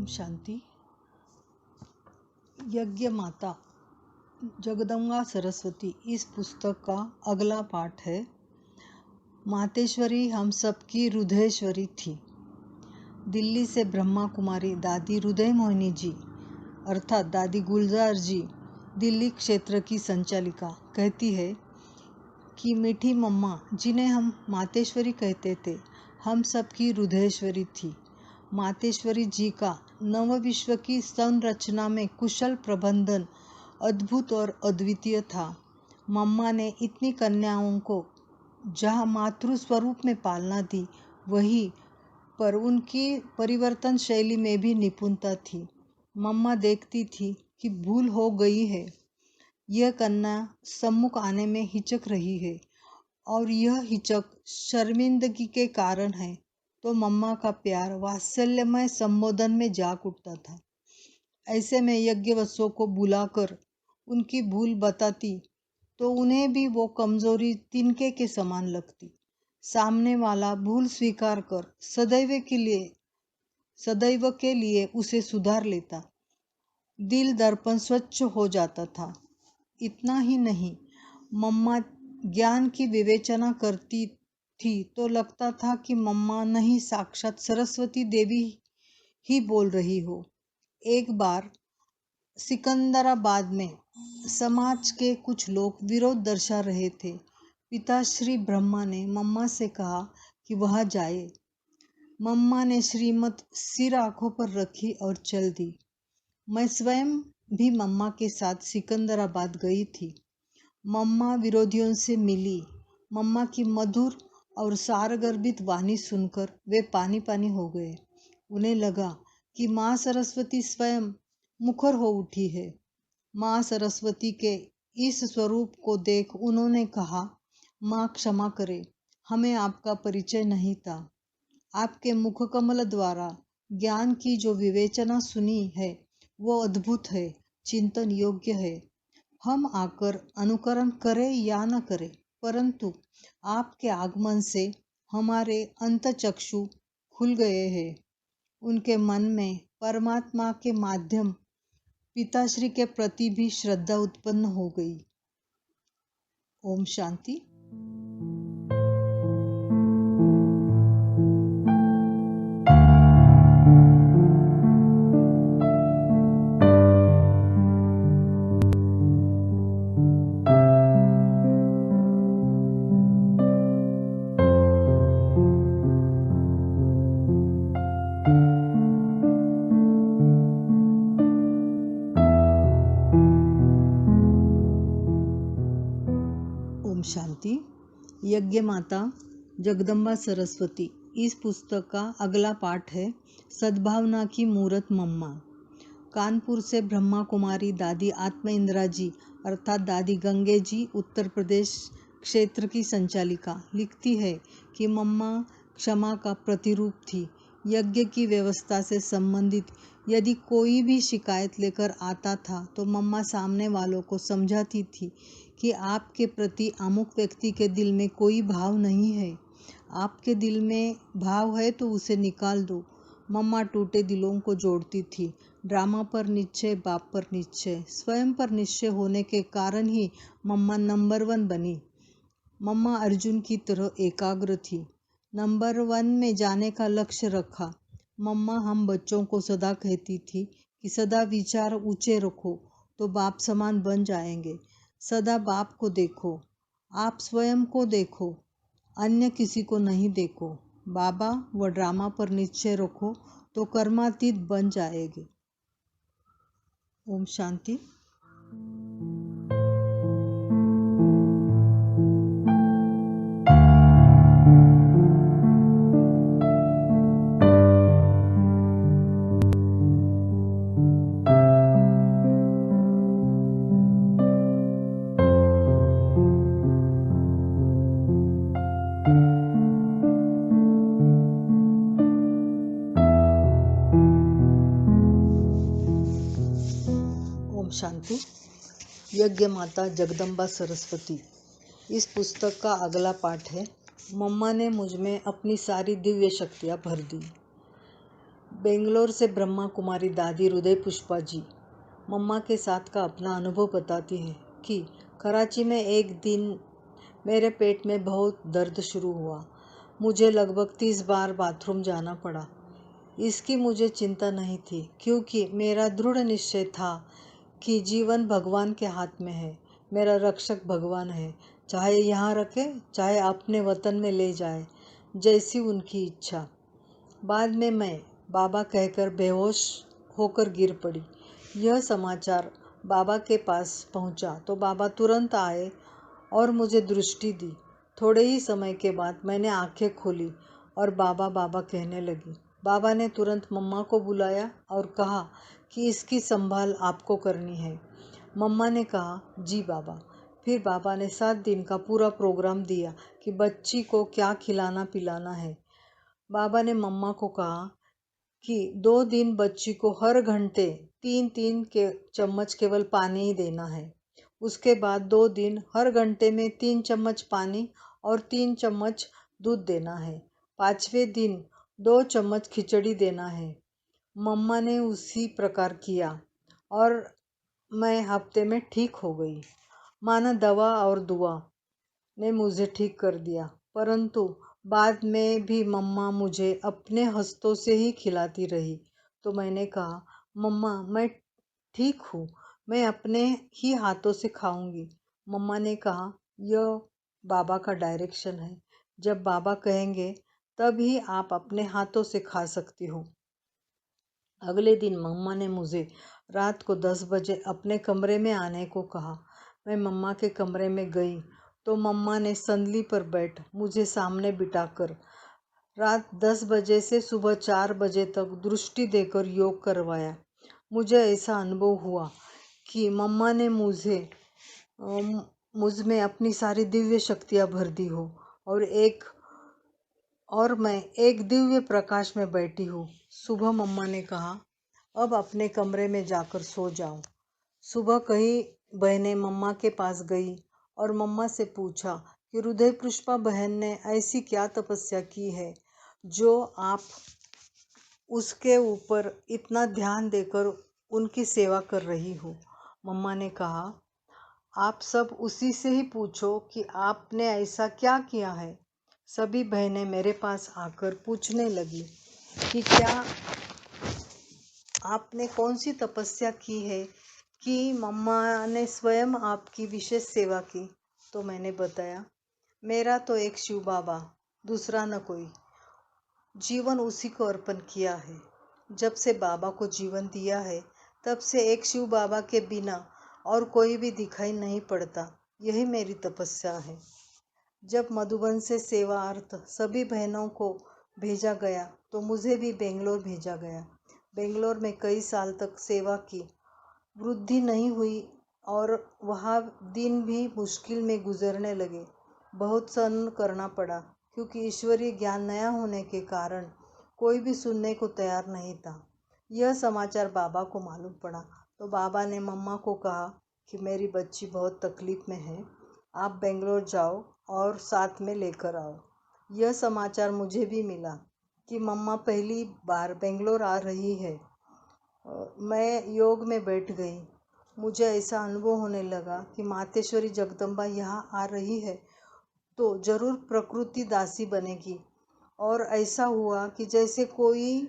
शांति। यज्ञ माता जगदम्बा सरस्वती इस पुस्तक का अगला पाठ है। मातेश्वरी हम सबकी हृदयेश्वरी थी। दिल्ली से ब्रह्मा कुमारी दादी हृदय मोहिनी जी अर्थात दादी गुलजार जी, दिल्ली क्षेत्र की संचालिका, कहती है कि मीठी मम्मा जिन्हें हम मातेश्वरी कहते थे, हम सबकी हृदयेश्वरी थी। मातेश्वरी जी का नव विश्व की संरचना में कुशल प्रबंधन अद्भुत और अद्वितीय था। मम्मा ने इतनी कन्याओं को जहाँ मातृ स्वरूप में पालना दी, वही पर उनकी परिवर्तन शैली में भी निपुणता थी। मम्मा देखती थी कि भूल हो गई है, यह कन्या सम्मुख आने में हिचक रही है और यह हिचक शर्मिंदगी के कारण है, तो मम्मा का प्यार वात्सल्यमय संबोधन में जाग उठता था। ऐसे में यज्ञवत्सों को बुलाकर उनकी भूल बताती तो उन्हें भी वो कमजोरी तिनके के समान लगती। सामने वाला भूल स्वीकार कर सदैव के लिए उसे सुधार लेता। दिल दर्पण स्वच्छ हो जाता था। इतना ही नहीं, मम्मा ज्ञान की विवेचना करती थी तो लगता था कि मम्मा नहीं साक्षात सरस्वती देवी ही बोल रही हो। एक बार सिकंदराबाद में समाज के कुछ लोग विरोध दर्शा रहे थे। पिता श्री ब्रह्मा ने मम्मा से कहा कि वह जाए। मम्मा ने श्रीमत सिर आंखों पर रखी और चल दी। मैं स्वयं भी मम्मा के साथ सिकंदराबाद गई थी। मम्मा विरोधियों से मिली। मम्मा की मधुर और सारगर्भित वाणी सुनकर वे पानी पानी हो गए। उन्हें लगा कि माँ सरस्वती स्वयं मुखर हो उठी है। माँ सरस्वती के इस स्वरूप को देख उन्होंने कहा, माँ क्षमा करें, हमें आपका परिचय नहीं था। आपके मुखकमल द्वारा ज्ञान की जो विवेचना सुनी है वो अद्भुत है, चिंतन योग्य है। हम आकर अनुकरण करें या न करें, परंतु आपके आगमन से हमारे अंतचक्षु खुल गए हैं। उनके मन में परमात्मा के माध्यम पिताश्री के प्रति भी श्रद्धा उत्पन्न हो गई। ओम शांति। शांति। यज्ञ माता जगदम्बा सरस्वती इस पुस्तक का अगला पाठ है। सद्भावना की मूरत मम्मा। कानपुर से ब्रह्मा कुमारी दादी आत्मा इंदिरा जी अर्थात दादी गंगे जी, उत्तर प्रदेश क्षेत्र की संचालिका, लिखती है कि मम्मा क्षमा का प्रतिरूप थी। यज्ञ की व्यवस्था से संबंधित यदि कोई भी शिकायत लेकर आता था तो मम्मा सामने वालों को समझाती थी कि आपके प्रति अमुक व्यक्ति के दिल में कोई भाव नहीं है। आपके दिल में भाव है तो उसे निकाल दो। मम्मा टूटे दिलों को जोड़ती थी। ड्रामा पर निश्चय, बाप पर निश्चय, स्वयं पर निश्चय होने के कारण ही मम्मा नंबर 1 बनी। मम्मा अर्जुन की तरह एकाग्र थी। नंबर 1 में जाने का लक्ष्य रखा। मम्मा हम बच्चों को सदा कहती थी कि सदा विचार ऊंचे रखो तो बाप समान बन जाएंगे। सदा बाप को देखो, आप स्वयं को देखो, अन्य किसी को नहीं देखो। बाबा व ड्रामा पर निश्चय रखो तो कर्मातीत बन जाएंगे। ओम शांति। शांति। यज्ञ माता जगदम्बा सरस्वती इस पुस्तक का अगला पाठ है। मम्मा ने मुझ में अपनी सारी दिव्य शक्तियाँ भर दी। बेंगलोर से ब्रह्मा कुमारी दादी हृदय पुष्पा जी मम्मा के साथ का अपना अनुभव बताती है कि कराची में एक दिन मेरे पेट में बहुत दर्द शुरू हुआ। मुझे लगभग 30 बार बाथरूम जाना पड़ा। इसकी मुझे चिंता नहीं थी क्योंकि मेरा दृढ़ निश्चय था कि जीवन भगवान के हाथ में है। मेरा रक्षक भगवान है, चाहे यहाँ रखे चाहे अपने वतन में ले जाए, जैसी उनकी इच्छा। बाद में मैं बाबा कहकर बेहोश होकर गिर पड़ी। यह समाचार बाबा के पास पहुंचा तो बाबा तुरंत आए और मुझे दृष्टि दी। थोड़े ही समय के बाद मैंने आंखें खोली और बाबा बाबा कहने लगी। बाबा ने तुरंत मम्मा को बुलाया और कहा कि इसकी संभाल आपको करनी है। मम्मा ने कहा जी बाबा। फिर बाबा ने 7 दिन का पूरा प्रोग्राम दिया कि बच्ची को क्या खिलाना पिलाना है। बाबा ने मम्मा को कहा कि 2 दिन बच्ची को हर घंटे 3-3 के चम्मच केवल पानी ही देना है। उसके बाद 2 दिन हर घंटे में 3 चम्मच पानी और 3 चम्मच दूध देना है। 5वें दिन 2 चम्मच खिचड़ी देना है। मम्मा ने उसी प्रकार किया और मैं हफ्ते में ठीक हो गई। माना दवा और दुआ ने मुझे ठीक कर दिया, परंतु बाद में भी मम्मा मुझे अपने हस्तों से ही खिलाती रही। तो मैंने कहा मम्मा मैं ठीक हूँ, मैं अपने ही हाथों से खाऊंगी। मम्मा ने कहा यह बाबा का डायरेक्शन है, जब बाबा कहेंगे तभी आप अपने हाथों से खा सकती हो। अगले दिन मम्मा ने मुझे रात को 10 बजे अपने कमरे में आने को कहा। मैं मम्मा के कमरे में गई तो मम्मा ने संदली पर बैठ मुझे सामने बिठाकर रात 10 बजे से सुबह 4 बजे तक दृष्टि देकर योग करवाया। मुझे ऐसा अनुभव हुआ कि मम्मा ने मुझ में अपनी सारी दिव्य शक्तियाँ भर दी हो और मैं एक दिव्य प्रकाश में बैठी हूँ। सुबह मम्मा ने कहा अब अपने कमरे में जाकर सो जाओ। सुबह कई बहनें मम्मा के पास गई और मम्मा से पूछा कि हृदय पुष्पा बहन ने ऐसी क्या तपस्या की है जो आप उसके ऊपर इतना ध्यान देकर उनकी सेवा कर रही हो। मम्मा ने कहा आप सब उसी से ही पूछो कि आपने ऐसा क्या किया है। सभी बहनें मेरे पास आकर पूछने लगी कि क्या आपने कौन सी तपस्या की है कि मम्मा ने स्वयं आपकी विशेष सेवा की। तो मैंने बताया मेरा तो एक शिव बाबा, दूसरा न कोई। जीवन उसी को अर्पण किया है। जब से बाबा को जीवन दिया है तब से एक शिव बाबा के बिना और कोई भी दिखाई नहीं पड़ता। यही मेरी तपस्या है। जब मधुबन से सेवा अर्थ सभी बहनों को भेजा गया तो मुझे भी बेंगलोर भेजा गया। बेंगलोर में कई साल तक सेवा की, वृद्धि नहीं हुई और वहाँ दिन भी मुश्किल में गुजरने लगे। बहुत सहन करना पड़ा क्योंकि ईश्वरीय ज्ञान नया होने के कारण कोई भी सुनने को तैयार नहीं था। यह समाचार बाबा को मालूम पड़ा तो बाबा ने मम्मा को कहा कि मेरी बच्ची बहुत तकलीफ में है, आप बेंगलोर जाओ और साथ में लेकर आओ। यह समाचार मुझे भी मिला कि मम्मा पहली बार बेंगलोर आ रही है। मैं योग में बैठ गई। मुझे ऐसा अनुभव होने लगा कि मातेश्वरी जगदम्बा यहाँ आ रही है तो जरूर प्रकृति दासी बनेगी। और ऐसा हुआ कि जैसे कोई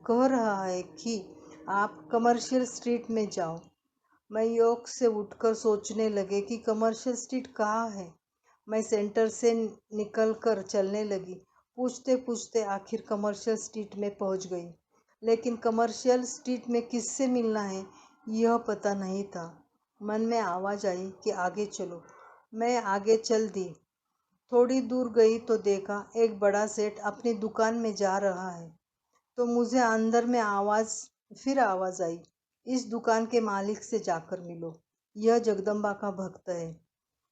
कह रहा है कि आप कमर्शियल स्ट्रीट में जाओ। मैं योग से उठकर सोचने लगे कि कमर्शियल स्ट्रीट कहाँ है। मैं सेंटर से निकलकर चलने लगी। पूछते पूछते आखिर कमर्शियल स्ट्रीट में पहुंच गई, लेकिन कमर्शियल स्ट्रीट में किससे मिलना है यह पता नहीं था। मन में आवाज़ आई कि आगे चलो। मैं आगे चल दी। थोड़ी दूर गई तो देखा एक बड़ा सेठ अपनी दुकान में जा रहा है। तो मुझे अंदर में फिर आवाज़ आई, इस दुकान के मालिक से जाकर मिलो, यह जगदम्बा का भक्त है।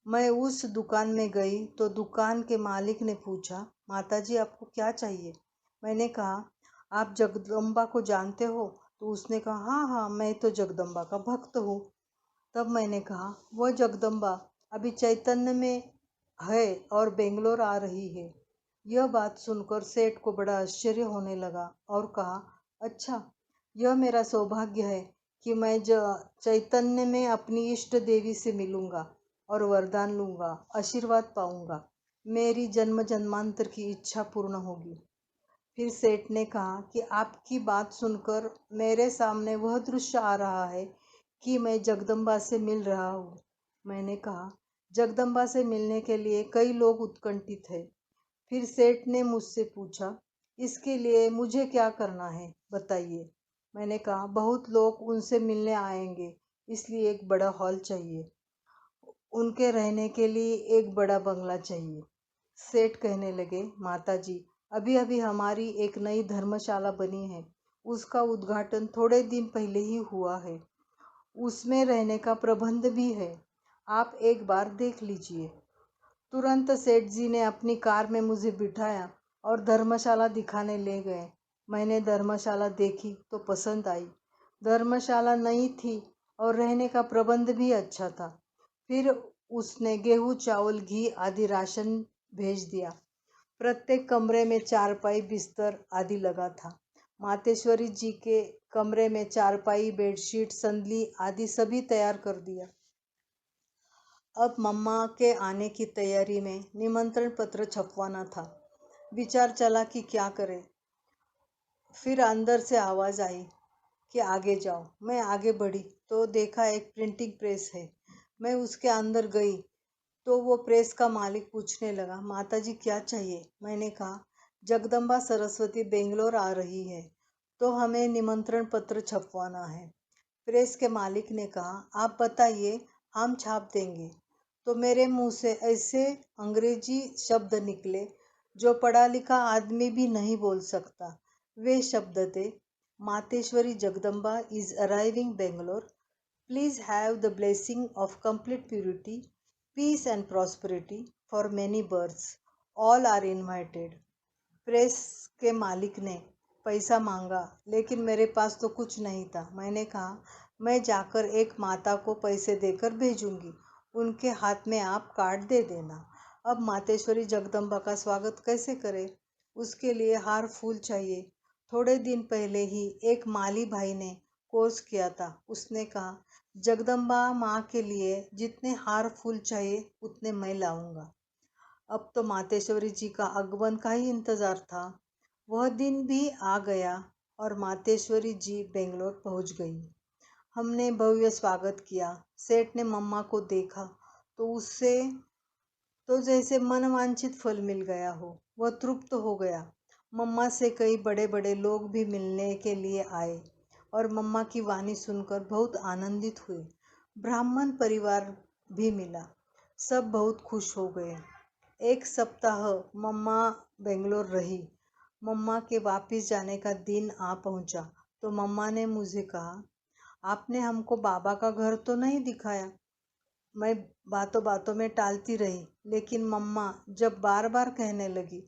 मैं उस दुकान में गई तो दुकान के मालिक ने पूछा, माताजी आपको क्या चाहिए। मैंने कहा आप जगदम्बा को जानते हो। तो उसने कहा हाँ हाँ, मैं तो जगदम्बा का भक्त हूँ। तब मैंने कहा वह जगदम्बा अभी चैतन्य में है और बेंगलोर आ रही है। यह बात सुनकर सेठ को बड़ा आश्चर्य होने लगा और कहा अच्छा, यह मेरा सौभाग्य है कि मैं चैतन्य में अपनी इष्ट देवी से मिलूंगा और वरदान लूंगा, आशीर्वाद पाऊंगा। मेरी जन्म जन्मांतर की इच्छा पूर्ण होगी। फिर सेठ ने कहा कि आपकी बात सुनकर मेरे सामने वह दृश्य आ रहा है कि मैं जगदम्बा से मिल रहा हूँ। मैंने कहा, जगदम्बा से मिलने के लिए कई लोग उत्कंठित हैं। फिर सेठ ने मुझसे पूछा, इसके लिए मुझे क्या करना है, बताइए। मैंने कहा, बहुत लोग उनसे मिलने आएंगे, इसलिए एक बड़ा हॉल चाहिए। उनके रहने के लिए एक बड़ा बंगला चाहिए। सेठ कहने लगे, माताजी, अभी अभी हमारी एक नई धर्मशाला बनी है। उसका उद्घाटन थोड़े दिन पहले ही हुआ है। उसमें रहने का प्रबंध भी है। आप एक बार देख लीजिए। तुरंत सेठ जी ने अपनी कार में मुझे बिठाया और धर्मशाला दिखाने ले गए। मैंने धर्मशाला देखी तो पसंद आई। धर्मशाला नई थी और रहने का प्रबंध भी अच्छा था। फिर उसने गेहूं, चावल, घी आदि राशन भेज दिया। प्रत्येक कमरे में चारपाई, बिस्तर आदि लगा था। मातेश्वरी जी के कमरे में चारपाई, बेडशीट, संदली आदि सभी तैयार कर दिया। अब मम्मा के आने की तैयारी में निमंत्रण पत्र छपवाना था। विचार चला कि क्या करें। फिर अंदर से आवाज़ आई कि आगे जाओ। मैं आगे बढ़ी तो देखा एक प्रिंटिंग प्रेस है। मैं उसके अंदर गई तो वो प्रेस का मालिक पूछने लगा, माताजी क्या चाहिए? मैंने कहा, जगदम्बा सरस्वती बेंगलोर आ रही है तो हमें निमंत्रण पत्र छपवाना है। प्रेस के मालिक ने कहा, आप बताइए, हम छाप देंगे। तो मेरे मुंह से ऐसे अंग्रेजी शब्द निकले जो पढ़ा लिखा आदमी भी नहीं बोल सकता। वे शब्द थे, Mateshwari Jagdamba is arriving Bangalore, please have the blessing of complete purity, peace and prosperity for many births, all are invited. Press के मालिक ने पैसा मांगा, लेकिन मेरे पास तो कुछ नहीं था। मैंने कहा, मैं जाकर एक माता को पैसे देकर भेजूंगी, उनके हाथ में आप कार्ड दे देना। अब मातेश्वरी जगदम्बा का स्वागत कैसे करें? उसके लिए हार फूल चाहिए। थोड़े दिन पहले ही एक माली भाई ने कोर्स किया था। उसने कहा, जगदम्बा माँ के लिए जितने हार फूल चाहिए उतने मैं लाऊंगा। अब तो मातेश्वरी जी का आगमन का ही इंतजार था। वह दिन भी आ गया और मातेश्वरी जी बेंगलोर पहुंच गई। हमने भव्य स्वागत किया। सेठ ने मम्मा को देखा तो उससे तो जैसे मनवांछित फल मिल गया हो। वह तृप्त हो गया। मम्मा से कई बड़े बड़े लोग भी मिलने के लिए आए और मम्मा की वाणी सुनकर बहुत आनंदित हुए। ब्राह्मण परिवार भी मिला। सब बहुत खुश हो गए। एक सप्ताह मम्मा बेंगलोर रही। मम्मा के वापस जाने का दिन आ पहुंचा तो मम्मा ने मुझे कहा, आपने हमको बाबा का घर तो नहीं दिखाया। मैं बातों बातों में टालती रही, लेकिन मम्मा जब बार बार कहने लगी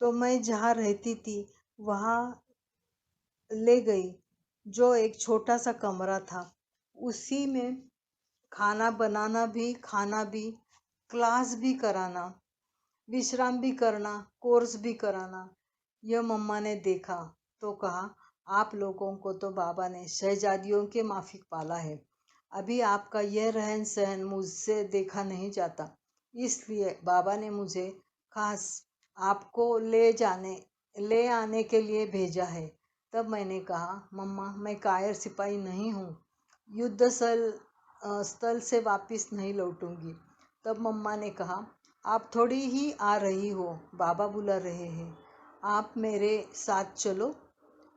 तो मैं जहाँ रहती थी वहाँ ले गई, जो एक छोटा सा कमरा था। उसी में खाना बनाना भी, खाना भी, क्लास भी कराना, विश्राम भी करना, कोर्स भी कराना। यह मम्मा ने देखा तो कहा, आप लोगों को तो बाबा ने शहजादियों के माफिक पाला है। अभी आपका यह रहन सहन मुझसे देखा नहीं जाता, इसलिए बाबा ने मुझे खास आपको ले आने के लिए भेजा है। तब मैंने कहा, मम्मा मैं कायर सिपाही नहीं हूँ, युद्ध स्थल से वापस नहीं लौटूंगी। तब मम्मा ने कहा, आप थोड़ी ही आ रही हो, बाबा बुला रहे हैं, आप मेरे साथ चलो।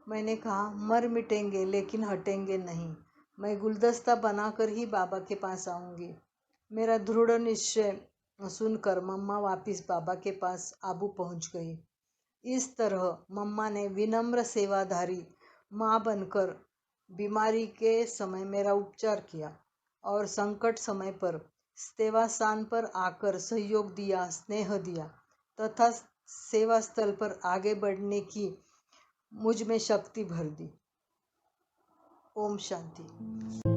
मैंने कहा, मर मिटेंगे लेकिन हटेंगे नहीं। मैं गुलदस्ता बनाकर ही बाबा के पास आऊंगी। मेरा दृढ़ निश्चय सुनकर मम्मा वापस बाबा के पास आबू पहुंच गई। इस तरह मम्मा ने विनम्र सेवाधारी माँ बनकर बीमारी के समय मेरा उपचार किया और संकट समय पर सेवा स्थान पर आकर सहयोग दिया, स्नेह दिया तथा सेवा स्थल पर आगे बढ़ने की मुझ में शक्ति भर दी। ओम शांति।